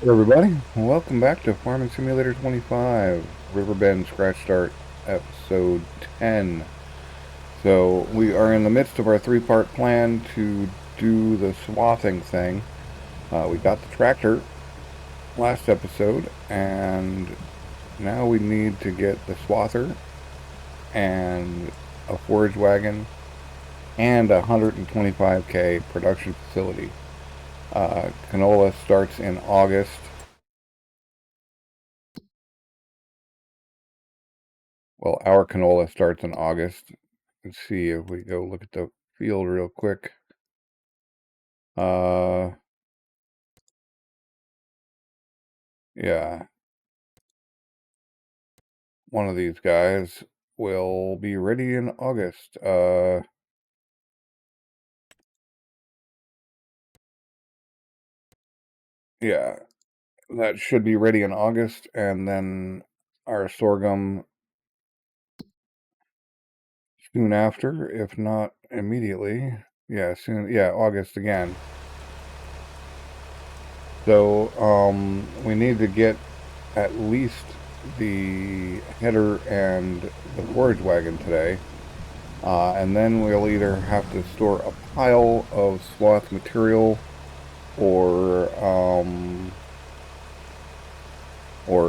Hey everybody, welcome back to Farming Simulator 25, Riverbend Scratch Start, episode 10. So we are in the midst of our three-part plan to do the swathing thing. We got the tractor last episode, and now we need to get the swather and a forage wagon and a 125K production facility. Canola starts in August. Well, our canola starts in August. Let's see if we go look at the field real quick. Uh, yeah, one of these guys will be ready in August. Yeah, that should be ready in August, and then our sorghum soon after, if not immediately. Yeah, soon. Yeah, August again. So, we need to get at least the header and the forage wagon today. And then we'll either have to store a pile of Swath material or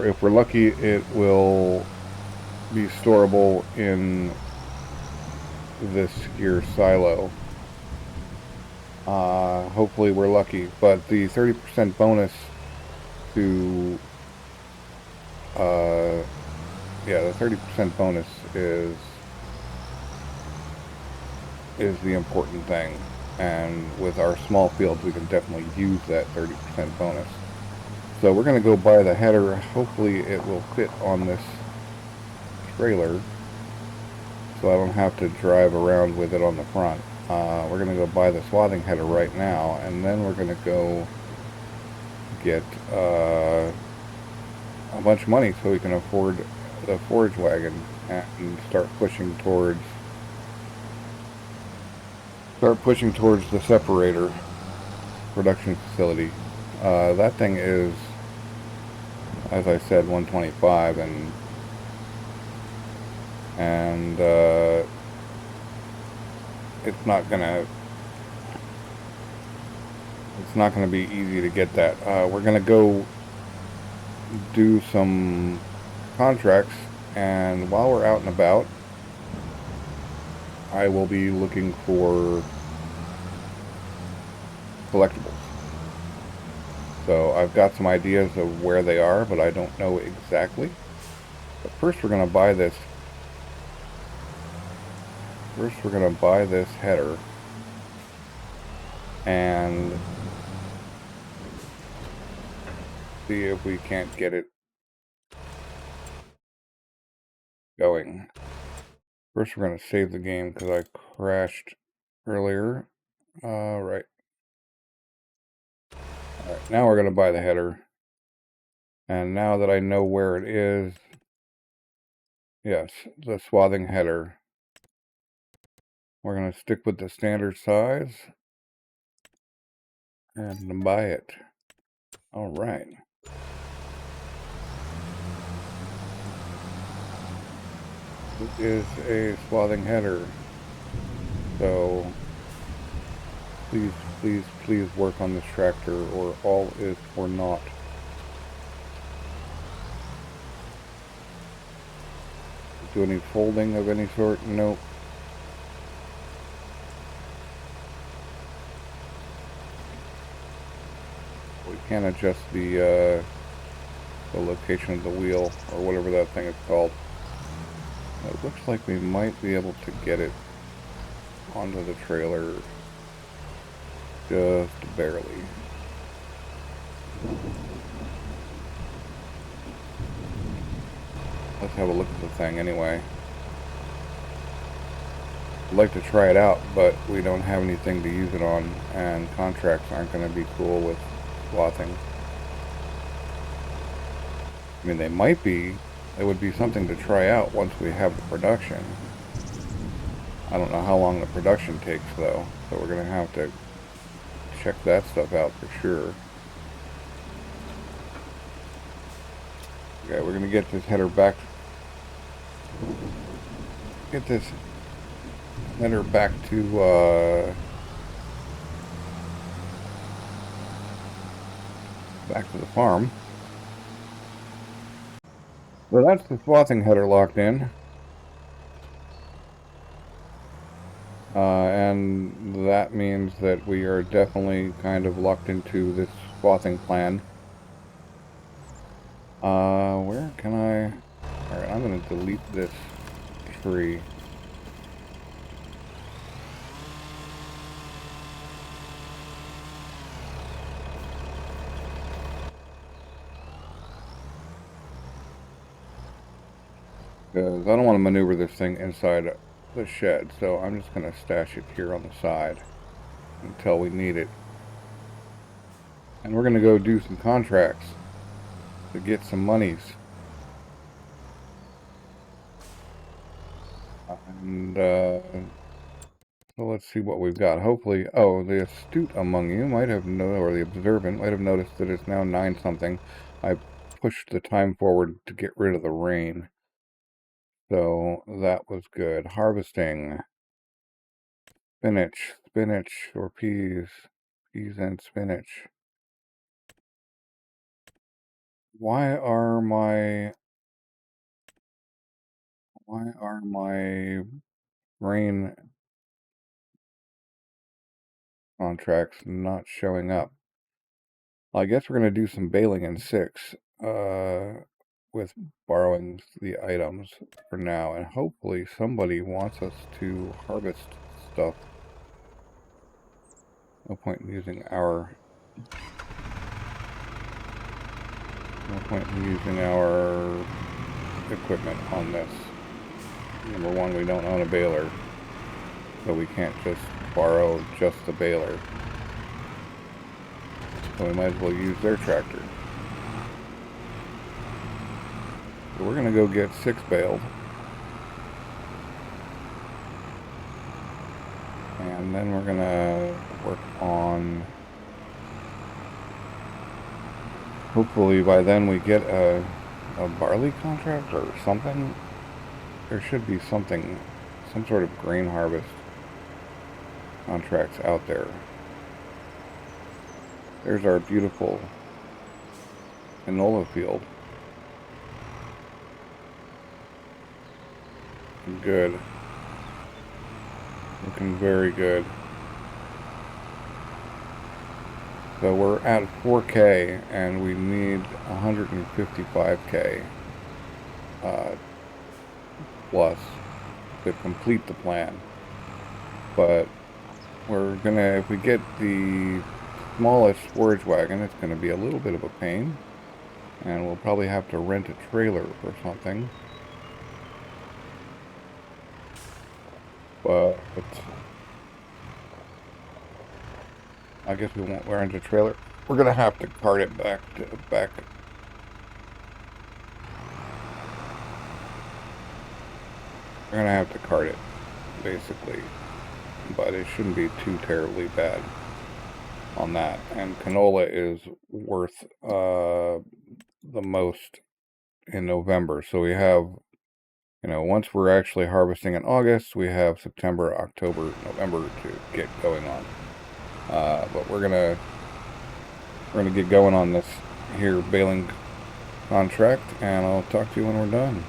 if we're lucky, it will be storable in this here silo. Hopefully we're lucky, but the 30% bonus to, yeah, the 30% bonus is the important thing. And with our small fields, we can definitely use that 30% bonus. So we're going to go buy the header. Hopefully it will fit on this trailer so I don't have to drive around with it on the front. We're going to go buy the swathing header right now, and then we're going to go get a bunch of money so we can afford the forage wagon and start pushing towards the separator production facility. That thing is, as I said, 125, and it's not gonna be easy to get that. We're gonna go do some contracts, and while we're out and about, I will be looking for collectibles. So I've got some ideas of where they are, but I don't know exactly. But first we're gonna buy this. First we're gonna buy this header and see if we can't get it going. First we're gonna save the game because I crashed earlier. Right. Alright, now we're gonna buy the header. And now that I know where it is, yes, the swathing header. We're going to stick with the standard size and buy it. All right. This is a swathing header. So please, please, please work on this tractor or all is for naught. Do any folding of any sort? Nope. We can adjust the location of the wheel or whatever that thing is called. It looks like we might be able to get it onto the trailer just barely. Let's have a look at the thing anyway. I'd like to try it out, but we don't have anything to use it on, and contracts aren't going to be cool with swathing. I mean, they might be. It would be something to try out once we have the production. I don't know how long the production takes, though, so we're going to have to check that stuff out for sure. Okay, we're gonna get this header back. Get this header back to the farm. So that's the swathing header locked in. And that means that we are definitely kind of locked into this swathing plan. Where can I... Alright, I'm going to delete this tree. Because I don't want to maneuver this thing inside the shed, so I'm just going to stash it here on the side until we need it. And we're going to go do some contracts to get some monies. And, so let's see what we've got. Hopefully, oh, the astute among you might have noticed, or the observant might have noticed that it's now 9 something. I pushed the time forward to get rid of the rain. So that was good. Harvesting. Spinach or peas. Peas and spinach. Why are my grain contracts not showing up? Well, I guess we're going to do some baling in 6 with borrowing the items for now, and hopefully somebody wants us to harvest stuff. No point in using our equipment on this. Number one, we don't own a baler, so we can't just borrow just the baler. So we might as well use their tractor. So we're going to go get 6 baled. And then we're going to work on... Hopefully by then we get a barley contract or something. There should be something, some sort of grain harvest contracts out there. There's our beautiful canola field. Good. Looking very good. So we're at 4K and we need 155K plus to complete the plan. But we're gonna, if we get the smallest storage wagon, it's gonna be a little bit of a pain. And we'll probably have to rent a trailer or something. But I guess we won't rent a trailer. We're gonna have to cart it back. We're gonna have to cart it, basically. But it shouldn't be too terribly bad on that. And canola is worth the most in November. So we have, you know, once we're actually harvesting in August, we have September, October, November to get going on. But we're gonna get going on this here baling contract, and I'll talk to you when we're done.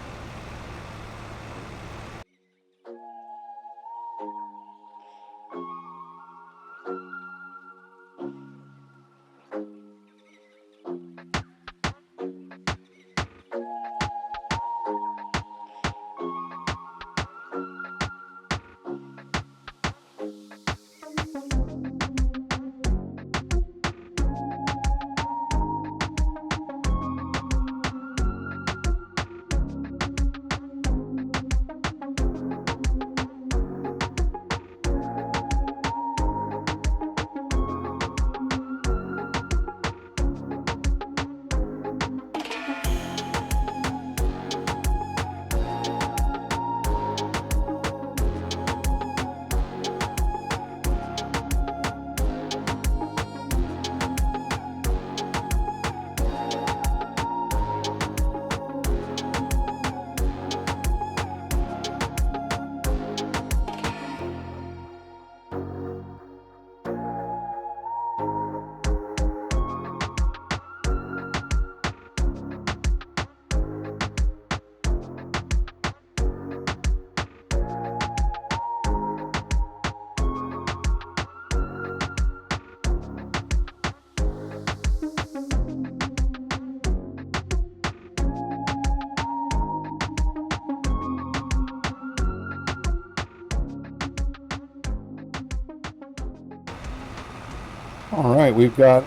Alright, we've got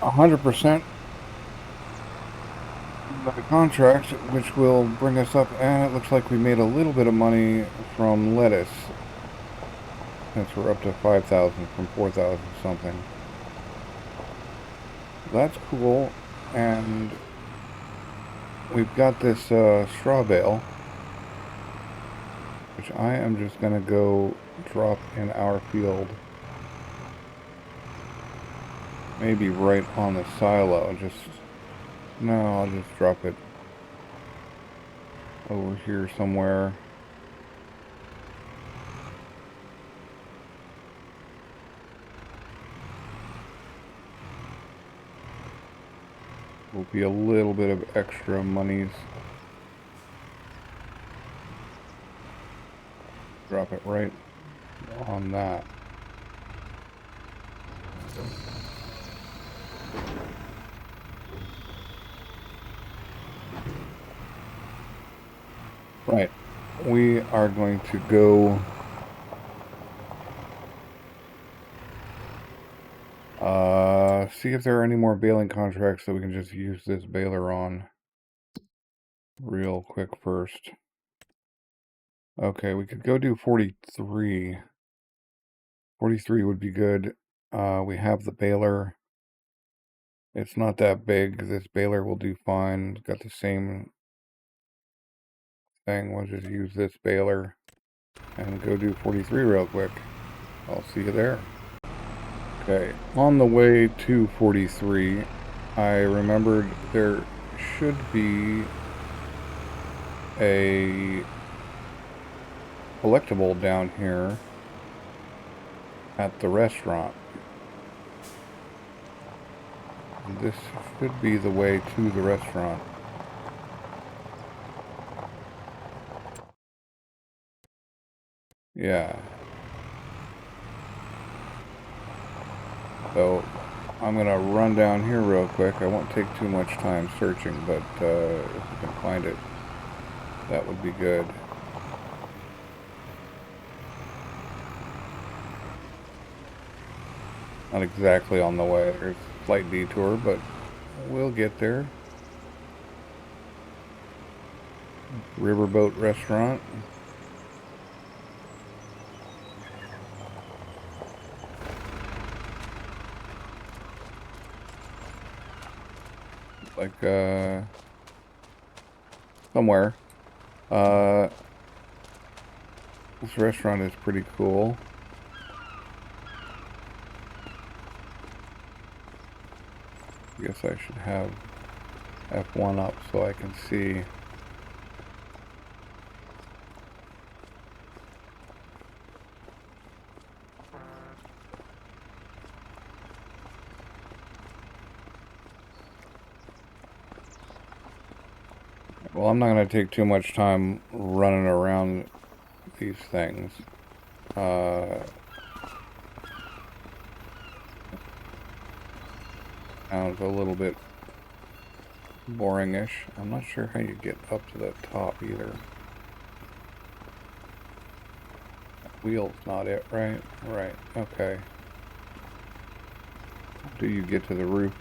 100% of the contract, which will bring us up, and it looks like we made a little bit of money from lettuce. Since we're up to 5,000 from 4,000 something. That's cool, and we've got this straw bale, which I am just going to go drop in our field. Maybe right on the silo. No, I'll just drop it over here somewhere. Will be a little bit of extra monies. Drop it right on that. Right. We are going to go see if there are any more baling contracts that we can just use this baler on real quick first. Okay, we could go do 43. 43 would be good. We have the baler. It's not that big. This baler will do fine. It's got the same thing. We'll just use this baler and go do 43 real quick. I'll see you there. Okay, on the way to 43, I remembered there should be a collectible down here at the restaurant. This should be the way to the restaurant. Yeah. So I'm gonna run down here real quick. I won't take too much time searching, but if we can find it, that would be good. Not exactly on the way. There's a slight detour, but we'll get there. Riverboat Restaurant. Like, somewhere. This restaurant is pretty cool. I guess I should have F1 up so I can see. Well, I'm not going to take too much time running around these things. Sounds a little bit boring-ish. I'm not sure how you get up to the top either. Wheel's not it, right? Right, okay. How do you get to the roof?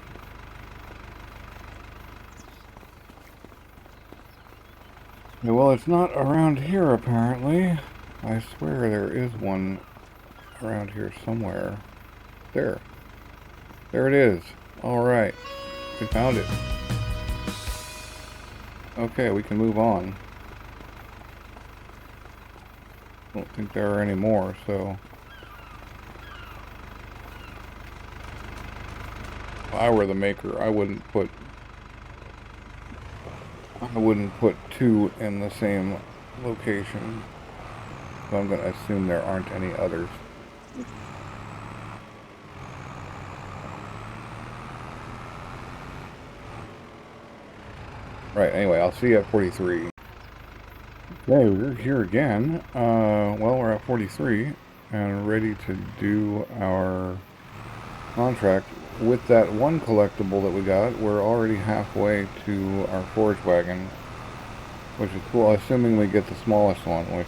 Yeah, well, it's not around here, apparently. I swear there is one around here somewhere. There. There it is. Alright. We found it. Okay, we can move on. I don't think there are any more, so... If I were the maker, I wouldn't put two in the same location. So I'm going to assume there aren't any others. Right, anyway, I'll see you at 43. Okay, we're here again. Well, we're at 43 and ready to do our contract. With that one collectible that we got, we're already halfway to our forage wagon, which is cool, assuming we get the smallest one, which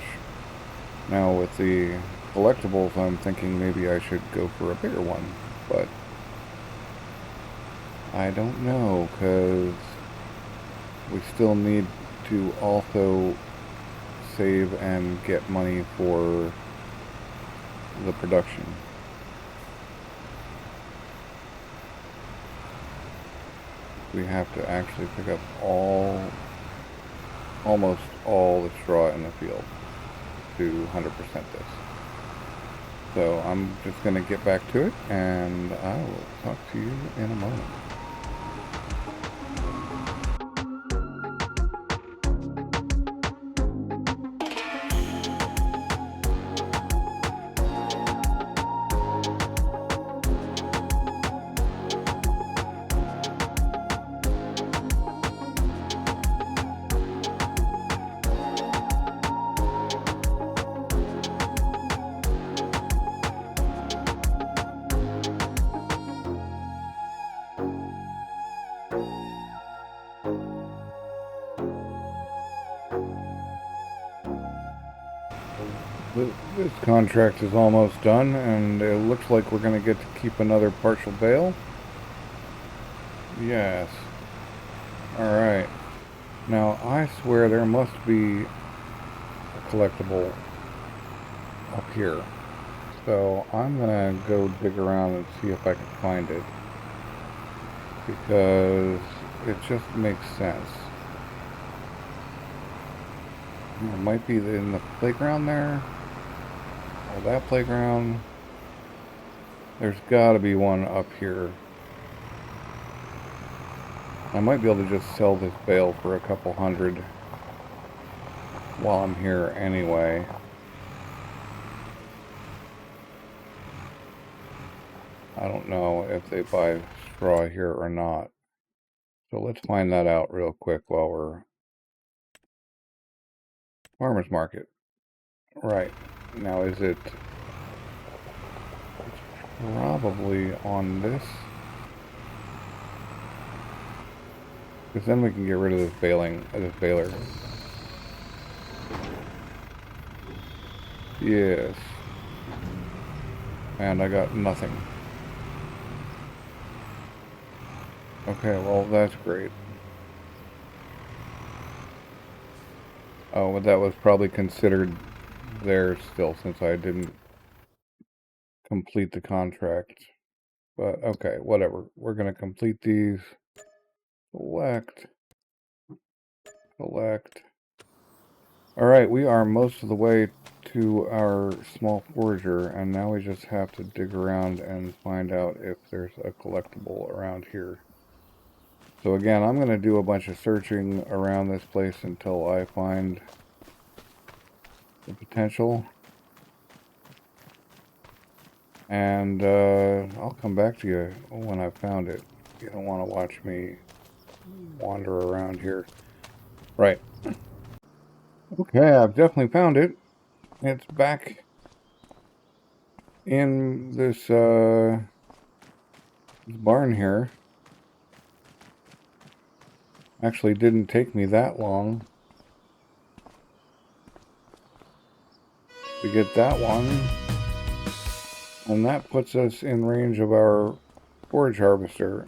now with the collectibles, I'm thinking maybe I should go for a bigger one, but I don't know, because we still need to also save and get money for the production. We have to actually pick up almost all the straw in the field to 100% this. So I'm just going to get back to it, and I will talk to you in a moment. This contract is almost done, and it looks like we're going to get to keep another partial bale. Yes. Alright. Now, I swear there must be a collectible up here. So, I'm going to go dig around and see if I can find it. Because it just makes sense. It might be in the playground there. Or that playground. There's got to be one up here. I might be able to just sell this bale for a couple hundred while I'm here anyway. I don't know if they buy straw here or not. So let's find that out real quick while we're... Farmer's market. Right. Now is it... It's probably on this. Because then we can get rid of this baler. Yes. And I got nothing. Okay, well that's great. Oh, but that was probably considered there still since I didn't complete the contract. But okay, whatever. We're gonna complete these. Collect. Alright, we are most of the way to our small forager, and now we just have to dig around and find out if there's a collectible around here. So again, I'm going to do a bunch of searching around this place until I find the potential. And I'll come back to you when I've found it. You don't want to watch me wander around here. Right. Okay, I've definitely found it. It's back in this barn here. Actually didn't take me that long to get that one. And that puts us in range of our forage harvester.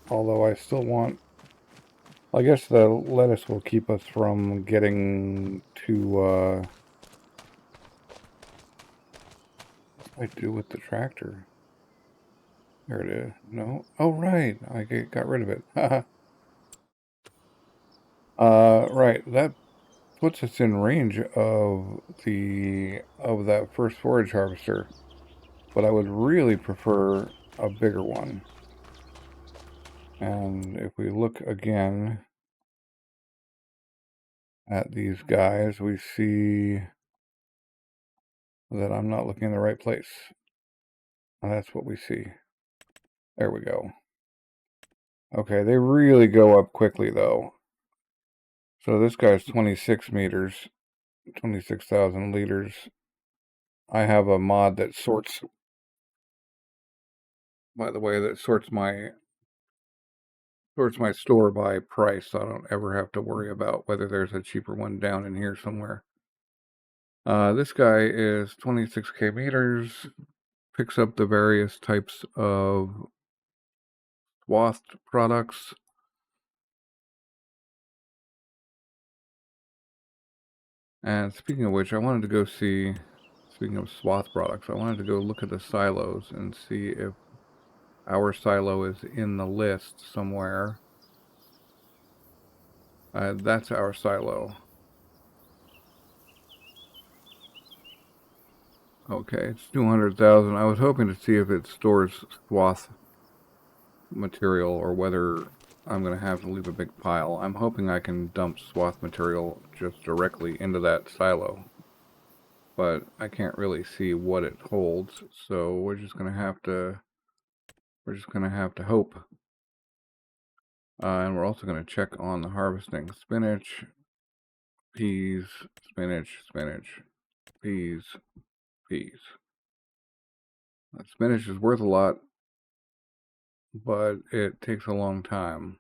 Although I still want... I guess the lettuce will keep us from getting to... what do I do with the tractor? There it is. No? Oh, right. I got rid of it. Right. That puts us in range of that first forage harvester. But I would really prefer a bigger one. And if we look again at these guys, we see that I'm not looking in the right place. And that's what we see. There we go. Okay, they really go up quickly though. So this guy's 26 meters, 26,000 liters. I have a mod that sorts, by the way, that sorts my store by price, so I don't ever have to worry about whether there's a cheaper one down in here somewhere. This guy is 26k meters, picks up the various types of Swath products. And speaking of which, I wanted to go see, speaking of Swath products, I wanted to go look at the silos and see if our silo is in the list somewhere. That's our silo. Okay, it's 200,000. I was hoping to see if it stores Swath material or whether I'm going to have to leave a big pile. I'm hoping I can dump Swath material just directly into that silo, but I can't really see what it holds, so we're just going to have to hope. And we're also going to check on the harvesting. Spinach, peas, spinach, spinach, peas, peas. Spinach is worth a lot, but it takes a long time.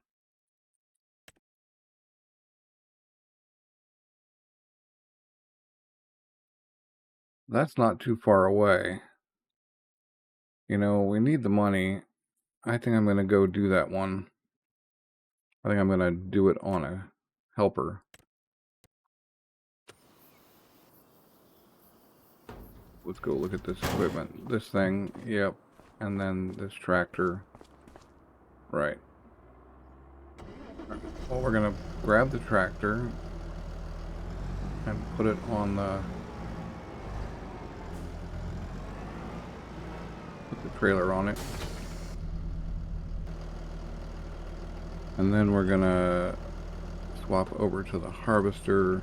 That's not too far away. You know, we need the money. I think I'm going to go do that one. I think I'm going to do it on a helper. Let's go look at this equipment. This thing, yep. And then this tractor. Right. Well, we're going to grab the tractor and put it on the... put the trailer on it. And then we're going to swap over to the harvester.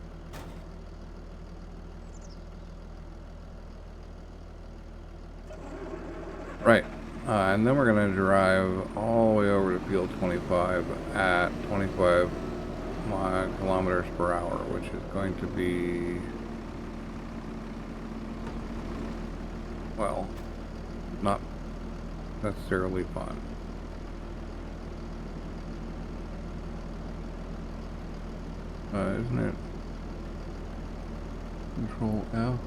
Right. And then we're going to drive all the way over to field 25 at 25 kilometers per hour, which is going to be, well, not necessarily fun. Isn't it Control F?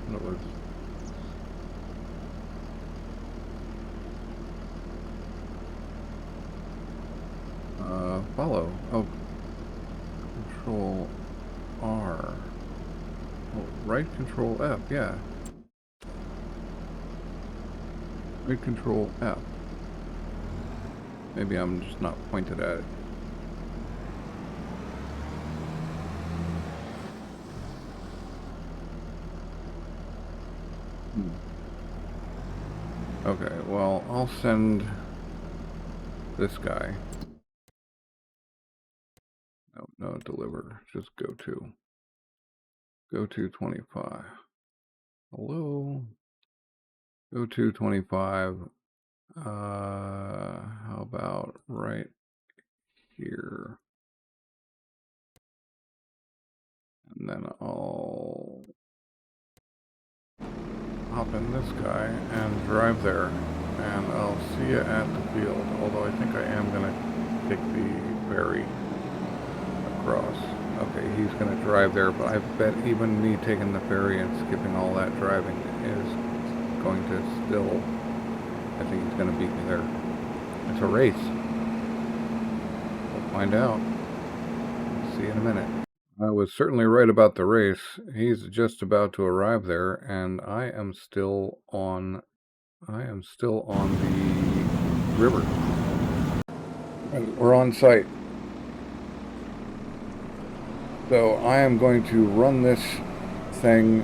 What was... follow. Oh, Control R. Oh, right Control F, yeah. Right Control F. Maybe I'm just not pointed at it. Okay, well, I'll send this guy. No, deliver. Just go to 25. Hello? Go to 25. How about right here? And then I'll hop in this guy and drive there. And I'll see you at the field. Although I think I am going to take the ferry across. Okay, he's going to drive there, but I bet even me taking the ferry and skipping all that driving is going to still, I think he's going to beat me there. It's a race. We'll find out. See you in a minute. I was certainly right about the race. He's just about to arrive there, and I am still on the river. We're on site. So I am going to run this thing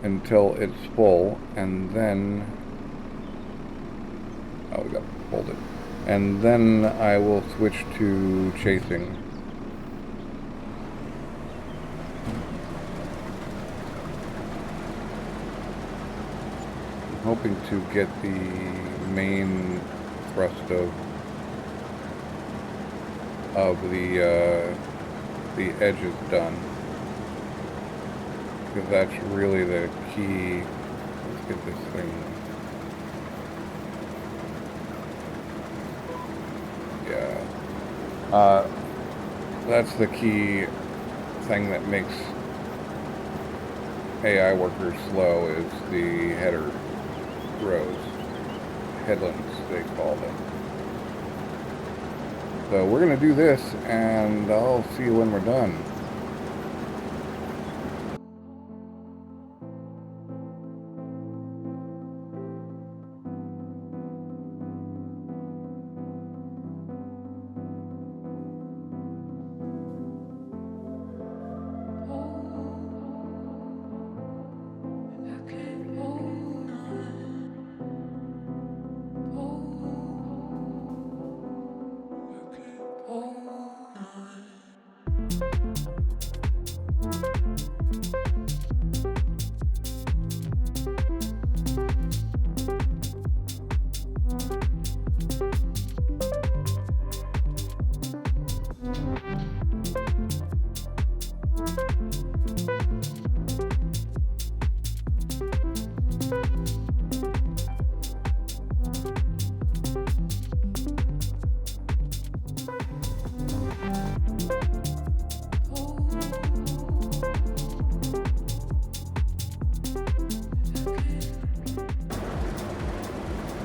until it's full, and then we got to hold it, and then I will switch to chasing. I'm hoping to get the main thrust of the edges done, because that's really the key. Let's get this thing. Yeah, that's the key thing that makes AI workers slow, is the header rows. headlands, they called it. So we're going to do this, and I'll see you when we're done.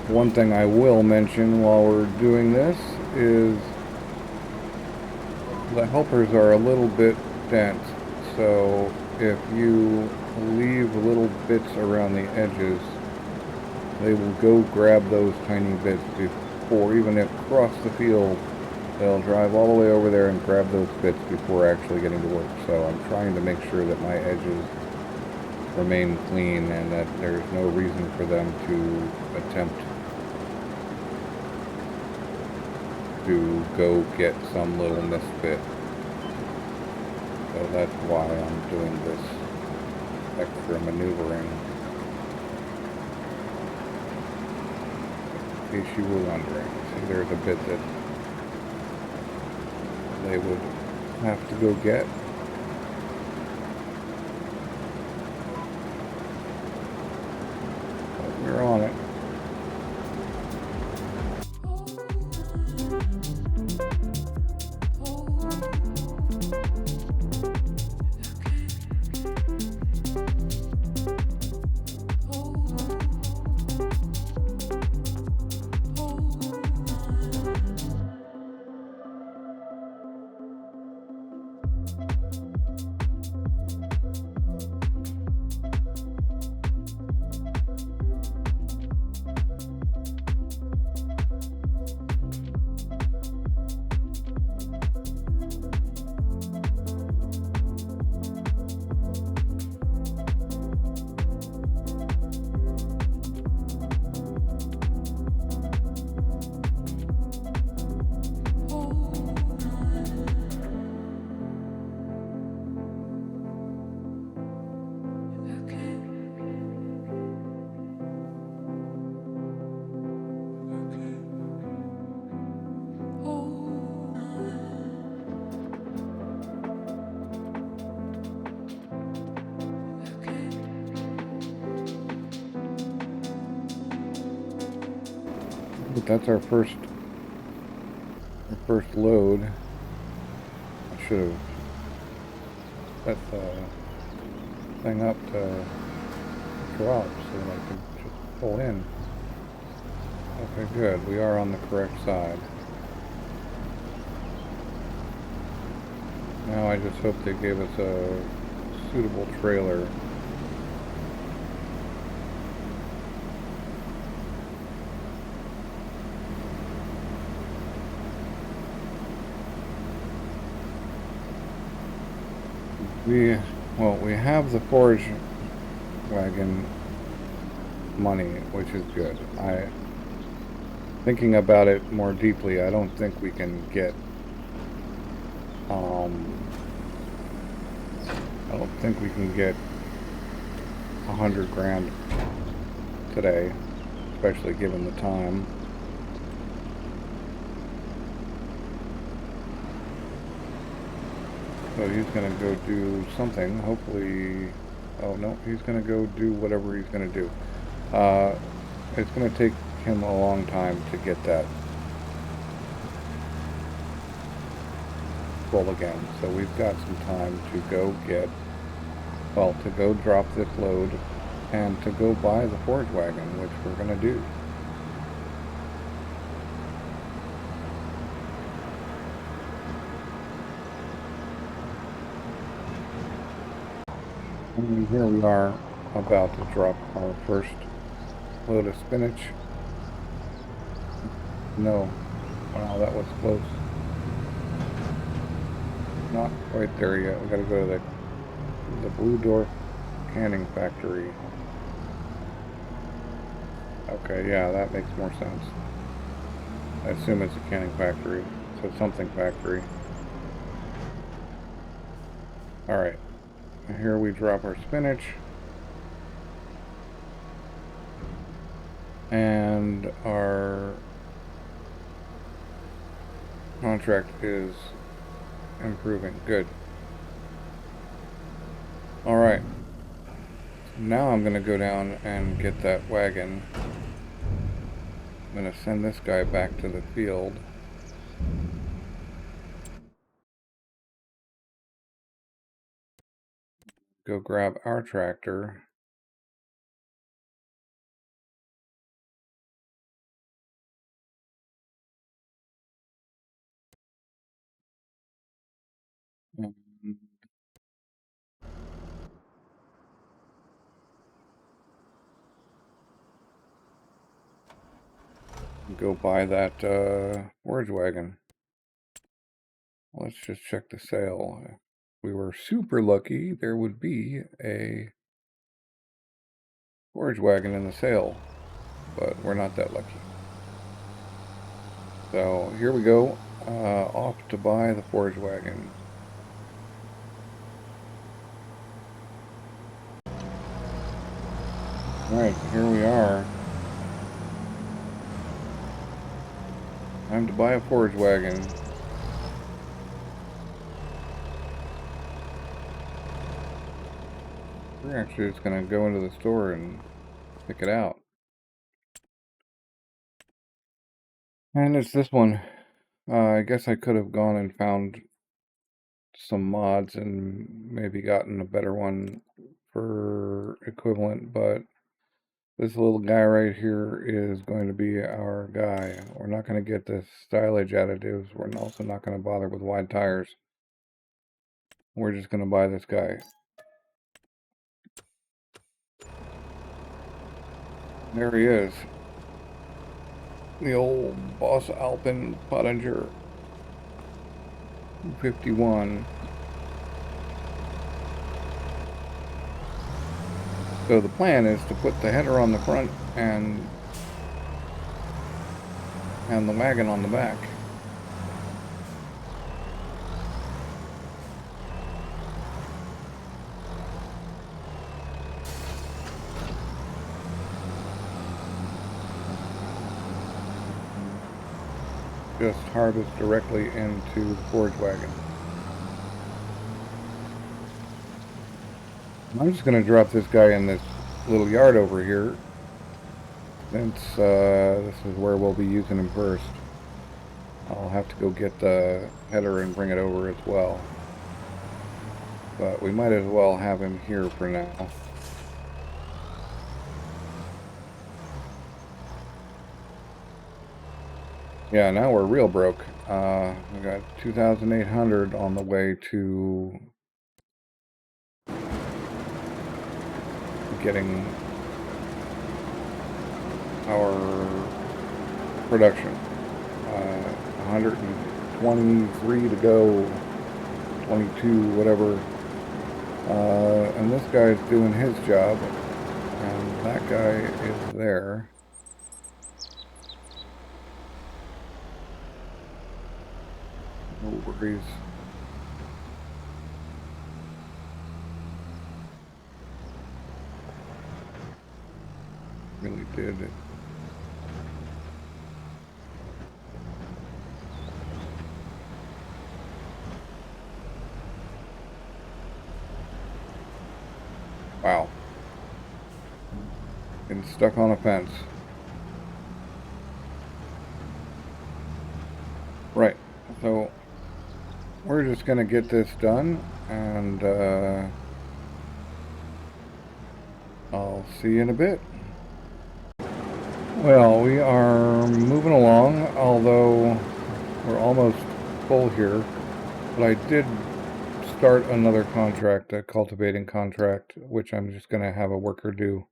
One thing I will mention while we're doing this is the helpers are a little bit bent, so if you leave little bits around the edges, they will go grab those tiny bits before, even if across the field, they'll drive all the way over there and grab those bits before actually getting to work. So I'm trying to make sure that my edges remain clean and that there's no reason for them to attempt to go get some little misfit. So that's why I'm doing this extra maneuvering. In case you were wondering. See, there's a bit that they would have to go get. But we're on it. But that's our first load. I should have set the thing up to drop so that I could just pull in. Okay, good. We are on the correct side. Now I just hope they gave us a suitable trailer. We have the forage wagon money, which is good. Thinking about it more deeply, I don't think we can get I don't think we can get 100 grand today, especially given the time. So he's going to go do something, hopefully. Oh no, he's going to go do whatever he's going to do. It's going to take him a long time to get that full again. So we've got some time to go get, well, to go drop this load and to go buy the forage wagon, which we're going to do. And here we are about to drop our first load of spinach. No. Wow, that was close. Not quite there yet. We gotta go to the Blue Dwarf canning factory. Okay, yeah, that makes more sense. I assume it's a canning factory. So something factory. Alright. Here we drop our spinach. And our contract is improving. Good. Alright. Now I'm going to go down and get that wagon. I'm going to send this guy back to the field. Go grab our tractor. And go buy that forage wagon. Let's just check the sale. If we were super lucky, there would be a forage wagon in the sale, but we're not that lucky. So here we go, off to buy the forage wagon. Alright, here we are. Time to buy a forage wagon. We're actually just going to go into the store and pick it out. And it's this one. I guess I could have gone and found some mods and maybe gotten a better one for equivalent, but this little guy right here is going to be our guy. We're not going to get the stylish additives. We're also not going to bother with wide tires. We're just going to buy this guy. There he is. The old Boss Alpen Pottinger 51. So the plan is to put the header on the front and the wagon on the back. Just harvest directly into the forage wagon. I'm just going to drop this guy in this little yard over here, since this is where we'll be using him first. I'll have to go get the header and bring it over as well. But we might as well have him here for now. Yeah, now we're real broke. We got 2,800 on the way to getting our production. 123 to go, 22, whatever. And this guy's doing his job, and that guy is there. No worries. Really did. Wow. Getting stuck on a fence. Right. So we're just going to get this done, and I'll see you in a bit. Well, we are moving along, although we're almost full here. But I did start another contract, a cultivating contract, which I'm just going to have a worker do.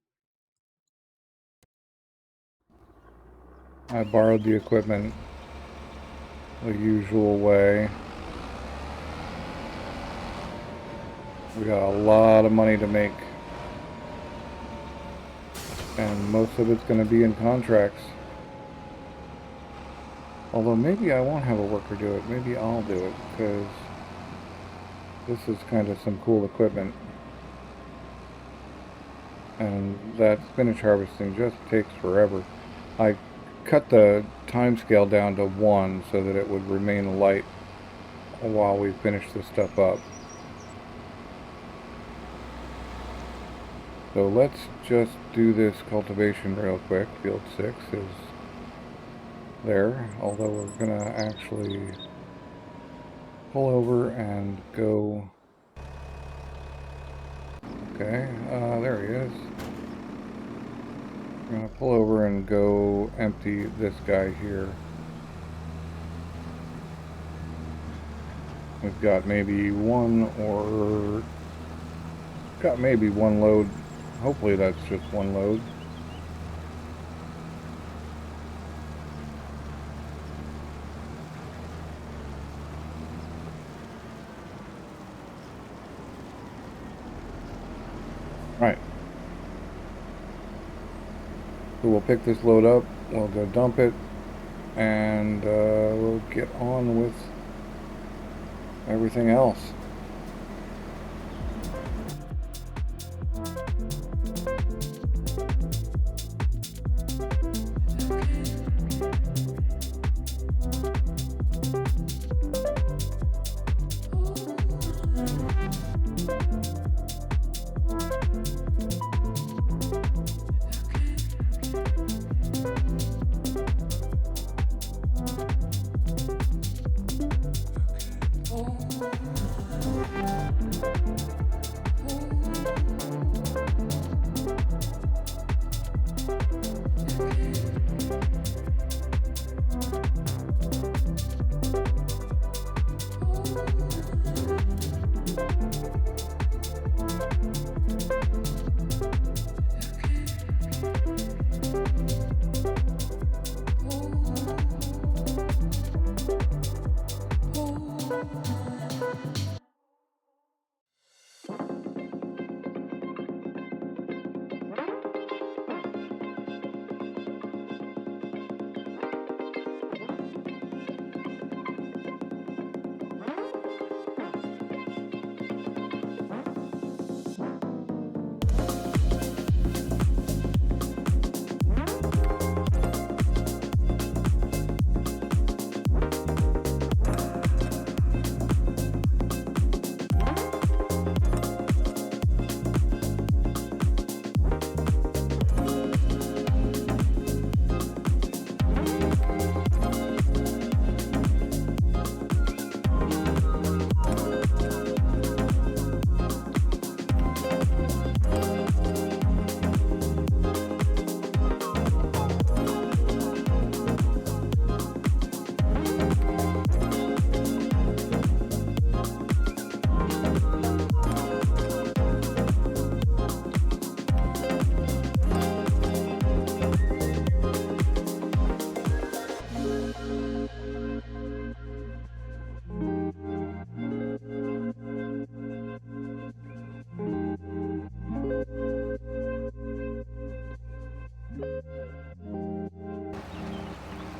I borrowed the equipment the usual way. We got a lot of money to make, and most of it's going to be in contracts. Although maybe I won't have a worker do it. Maybe I'll do it, because this is kind of some cool equipment. And that spinach harvesting just takes forever. I cut the time scale down to 1 so that it would remain light while we finish this stuff up. So let's just do this cultivation real quick. Field 6 is there, although we're gonna actually pull over and go. Okay, there he is. We're gonna pull over and go empty this guy here. We've got maybe one load. Hopefully that's just one load. Right. So we'll pick this load up, we'll go dump it, and we'll get on with everything else.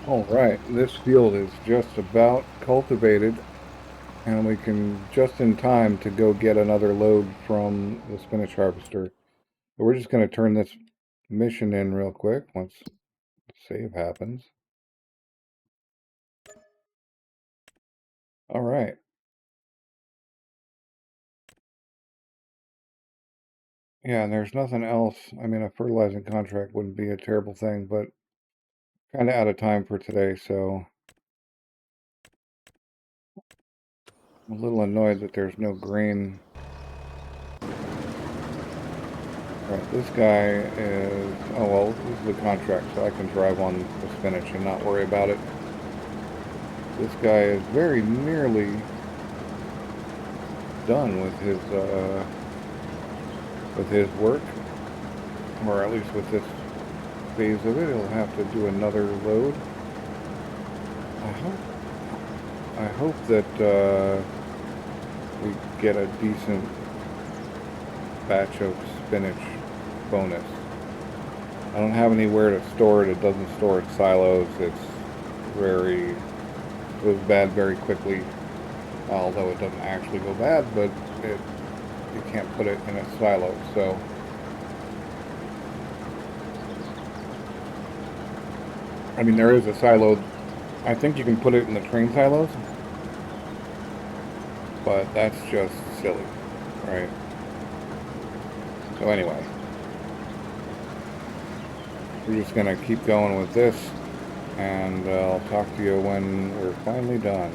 Alright, this field is just about cultivated, and we can just in time to go get another load from the spinach harvester. But we're just going to turn this mission in real quick once save happens. Alright. Yeah, and there's nothing else. I mean, a fertilizing contract wouldn't be a terrible thing, but kind of out of time for today, so I'm a little annoyed that there's no grain. Right, this guy is, oh well, this is the contract, so I can drive on the spinach and not worry about it. This guy is very nearly done with his work, or at least with this phase of it. He'll have to do another load. I hope that we get a decent batch of spinach bonus. I don't have anywhere to store it. It doesn't store in silos. It goes bad very quickly, although it doesn't actually go bad, but you can't put it in a silo. So I mean, there is a silo. I think you can put it in the train silos, but that's just silly, right? So anyway, we're just gonna keep going with this, and I'll talk to you when we're finally done.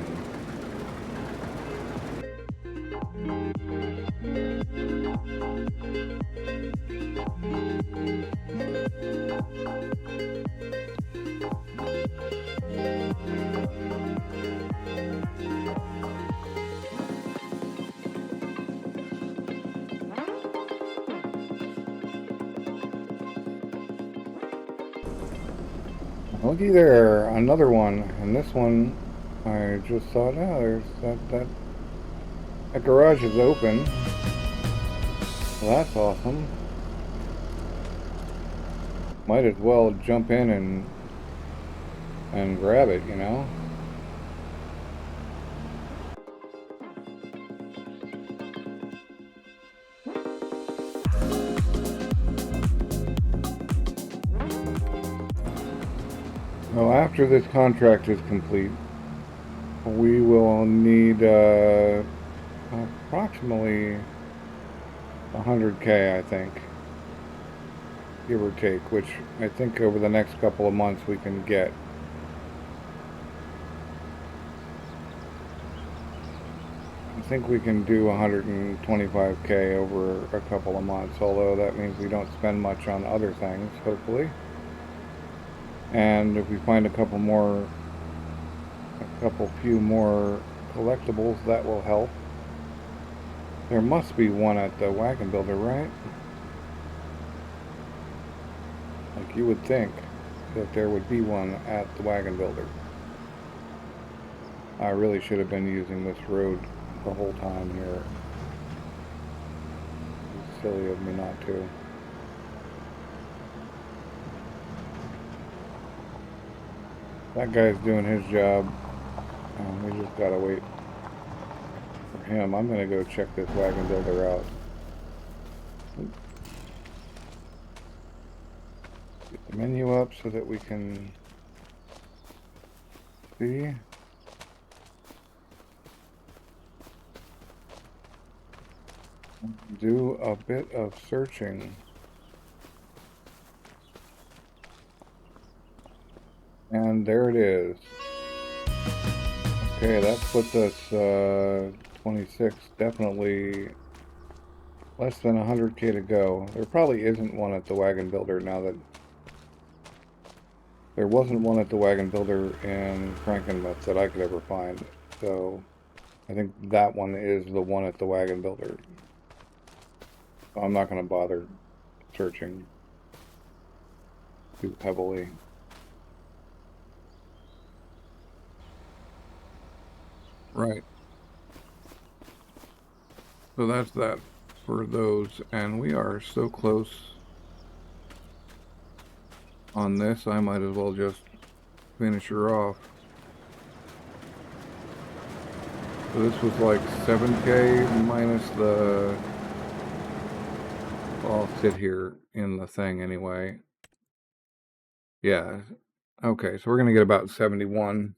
Looky there, another one, and this one I just thought, oh, there's that garage is open. Well, that's awesome. Might as well jump in and grab it, you know. Well, after this contract is complete, we will need approximately 100K, I think, give or take, which I think over the next couple of months we can get. I think we can do 125K over a couple of months, although that means we don't spend much on other things, hopefully. And if we find a few more collectibles, that will help. There must be one at the wagon builder, right? Like you would think that there would be one at the wagon builder. I really should have been using this road the whole time here. It's silly of me not to. That guy's doing his job, and we just gotta wait for him. I'm gonna go check this wagon builder out. Get the menu up so that we can see. Do a bit of searching. And there it is. Okay, that puts us 26, definitely less than 100K to go. There probably isn't one at the wagon builder now that there wasn't one at the wagon builder in Frankenmuth that I could ever find. So I think that one is the one at the wagon builder. I'm not going to bother searching too heavily. Right. So that's that for those, and we are so close on this, I might as well just finish her off. So this was like 7K minus the... I'll sit here in the thing anyway. Yeah. Okay, so we're going to get about 71.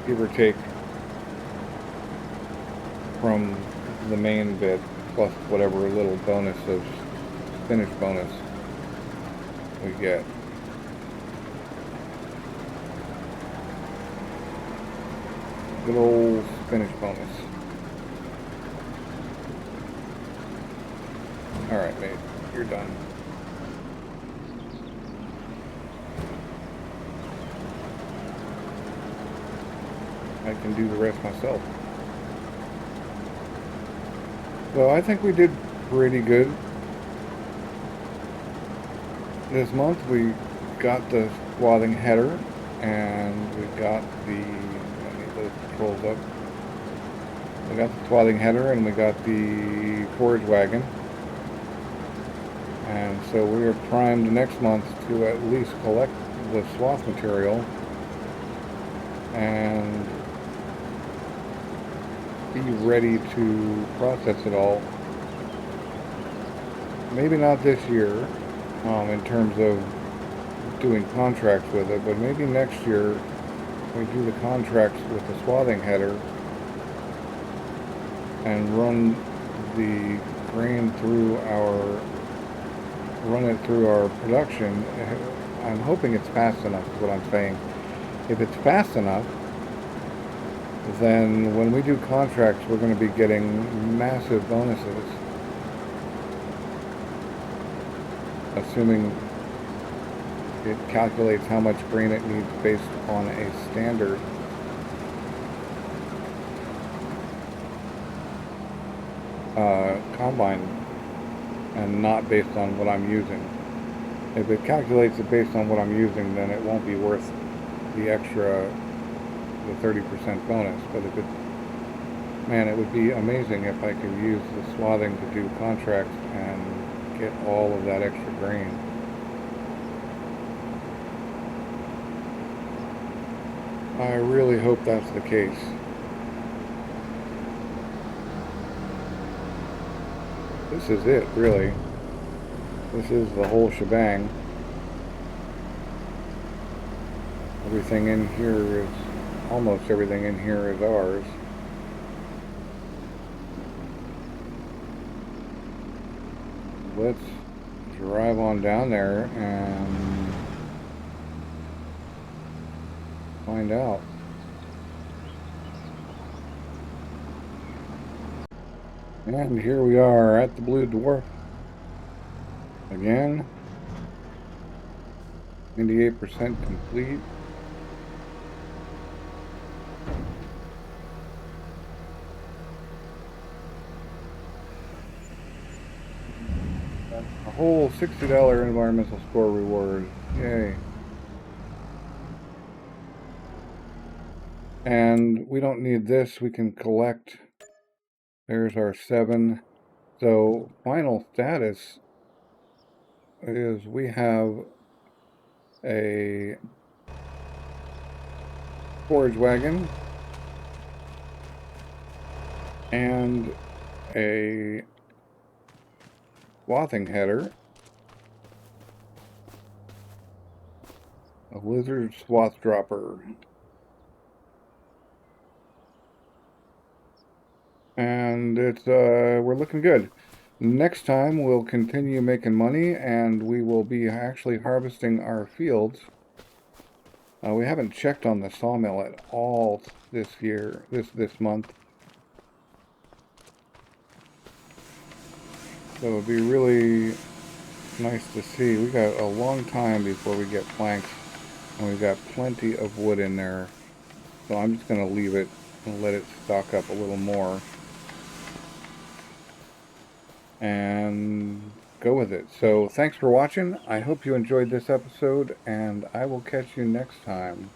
Give or take from the main bid, plus whatever little bonus of finish bonus we get. Good old finish bonus. Alright, mate, you're done. I can do the rest myself. So I think we did pretty good this month. We got the swathing header, and we got the, I need those controls up. We got the swathing header, and we got the forage wagon. And so we are primed next month to at least collect the swath material and be ready to process it all. Maybe not this year, in terms of doing contracts with it, but maybe next year we do the contracts with the swathing header and run the grain through run it through our production. I'm hoping it's fast enough is what I'm saying. If it's fast enough, then when we do contracts, we're going to be getting massive bonuses. Assuming it calculates how much grain it needs based on a standard. Combine, and not based on what I'm using. If it calculates it based on what I'm using, then it won't be worth the extra, the 30% bonus. But if it, man, it would be amazing if I could use the swathing to do contracts and get all of that extra grain. I really hope that's the case. This is it, really. This is the whole shebang. Everything in here is, almost everything in here is ours. Let's drive on down there and find out. And here we are at the Blue Dwarf again. 98% complete. A whole $60 environmental score reward. Yay. And we don't need this. We can collect. There's our 7. So final status is we have a forage wagon and a swathing header, a lizard swath dropper, and it's we're looking good. Next time we'll continue making money, and we will be actually harvesting our fields. We haven't checked on the sawmill at all this year, this month. So it'd be really nice to see. We got a long time before we get planks, and we've got plenty of wood in there. So I'm just going to leave it and let it stock up a little more and go with it. So thanks for watching. I hope you enjoyed this episode, and I will catch you next time.